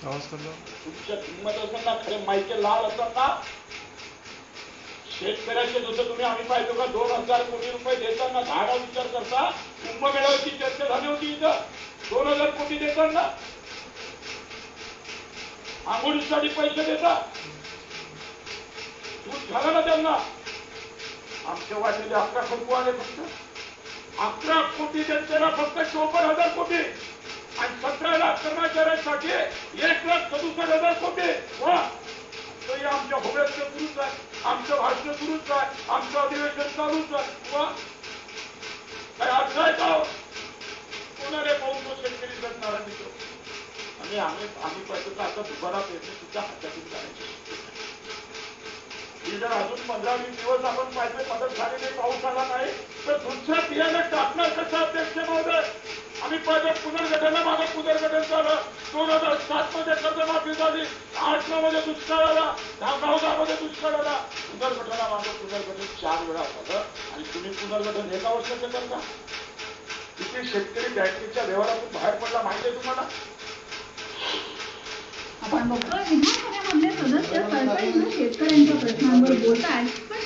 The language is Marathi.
तुमच्या किंमत असताना खरे माहिती लाल असताना शेतकऱ्याचे जसं तुम्ही आम्ही पाहिजे का 2000 कोटी रुपये देताना धाडा विचार करता कुंभमेळ्याची चर्चा झाली होती इथं 2000 कोटी देताना आंघोळीसाठी पैसे देतात सूट झाला ना त्यांना आमच्या वाटेले 11 खर्च आले फक्त 11 कोटी देताना फक्त 54,000 कोटी आणि 17 लाख कर्मचाऱ्यांसाठी 1,67,000 कोटी वा तरी आमच्या होब्याचं सुरूच आहे आमचं भाषण सुरूच आहे आमचं अधिवेशन चालूच आहे वा काय अर्थ आहे का कोणाने पाहून तो शेतकरी जगणारा मित्र आणि आम्ही पाहिजे आता दुबारा पेरणी सुद्धा हातातून करायची जर अजून 15-20 दिवस आपण पाहिजे मदत झाली नाही पाऊस आला नाही तर दुसऱ्या बियाणं टाकणार कसं अध्यक्ष महोदय आम्ही पाहिजे पुनर्गठना मागे पुनर्गठन झालं 2007 मध्ये कर्जमाफी झाली 8 मध्ये दुष्काळ आला 10 मध्ये दुष्काळ आला पुनर्गठना मागे पुनर्गठन 4 वेळा झालं आणि तुम्ही पुनर्गठन एका वर्षाचं करता किती शेतकरी बँकेच्या व्यवहारातून बाहेर पडला माहिती आहे तुम्हाला आपण बघतोय विधानसभेमधले सदस्य सरकारच्या शेतकऱ्यांच्या प्रश्नांवर बोलतात पण